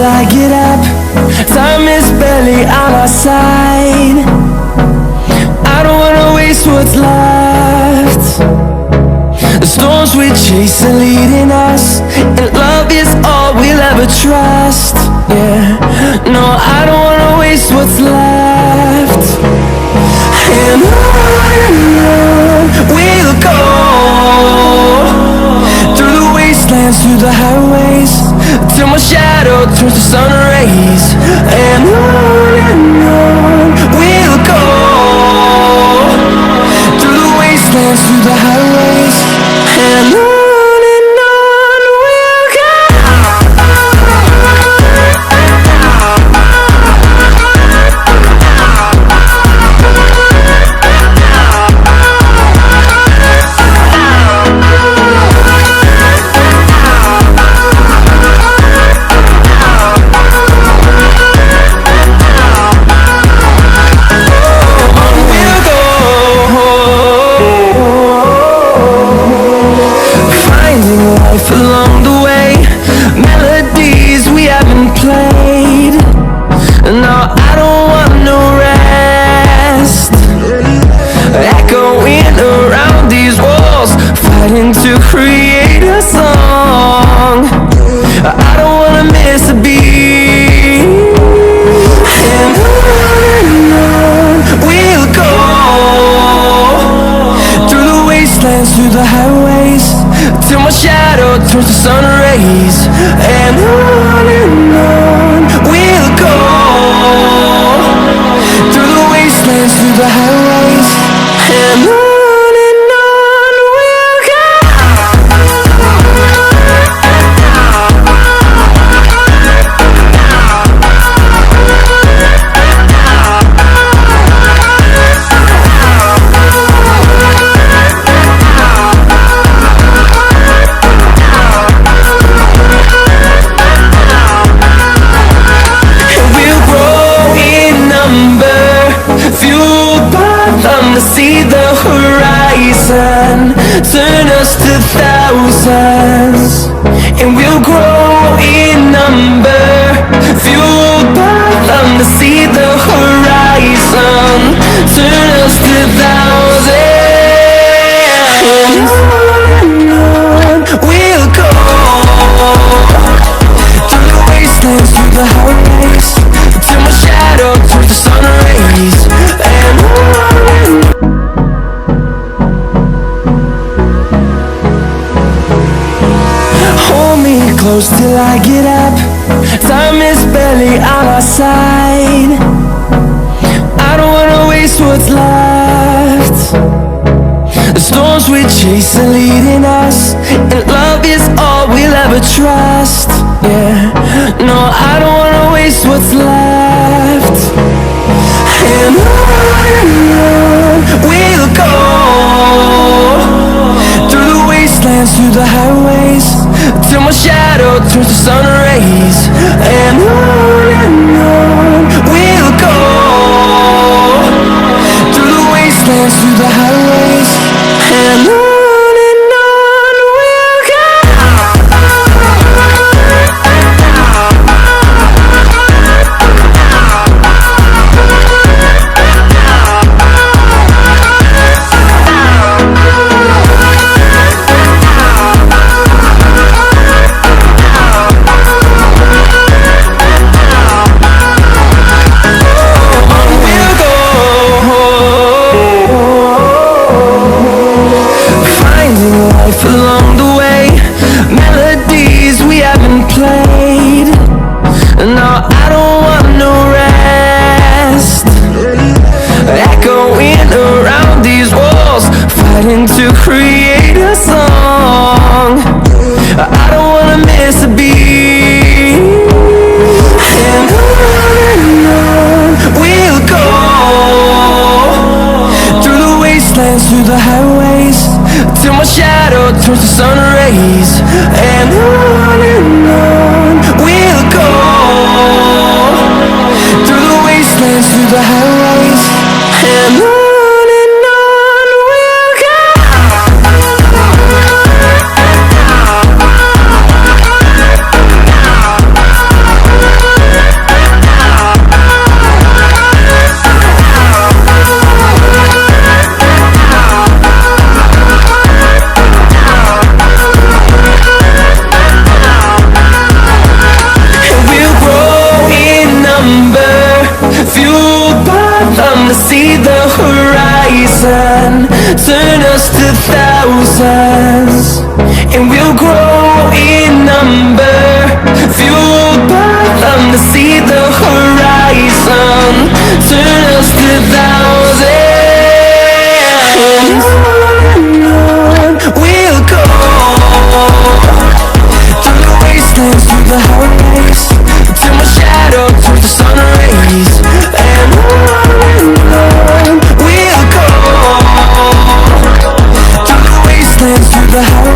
till I get up. Time is barely on our side. I don't wanna waste what's left. The storms we chase are leading us, and love is all we'll ever trust. Yeah, no, I don't wanna waste what's left. And on we'll go, through the wastelands, through the highways, till my shadow turns to sun rays. And on we'll go, through the wastelands, through the highways, and on we'll go. Along the way, melodies we haven't played. No, I don't want no rest. Echoing around these walls, fighting to create a song. I don't wanna miss a beat. And on we'll go, through the wastelands, through the highways, till my shadow turns to sun rays. And on we'll go, through the wastelands, through the highways, and on we'll go. See the horizon, turn us to thousands, and we'll grow in number. Fueled by them to see the horizon, turn us to thousands. And on we'll go, through the wastelands, through the highways, till my shadow turns to sun rays. And close till I get up. Time is barely on our side. I don't wanna waste what's left. The storms we chase are leading us, and love is all we'll ever trust. Yeah, no, I don't wanna waste what's left. And on we'll go, through the wastelands, through the highways, till my shadow turns to sun rays. And on we'll go, through the wastelands, through the highways, and on we'll go. Along the way, melodies we haven't played. No, I don't want no rest. Echoing around these walls, fighting to create a song. I don't wanna miss a beat. And on we'll go, through the wastelands, through the highways, till my shadow turns to sun rays. And on we'll go, through the wastelands, through the highways, and on we'll go. to see the horizon. Turn us to thousands, and we'll grow in number. Fueled by them to see the horizon. Turn us to thousands. And on we'll go, through the wastelands, through the highways, till my shadow turns to sun rays. And on we'll go, through the wastelands, through the highways.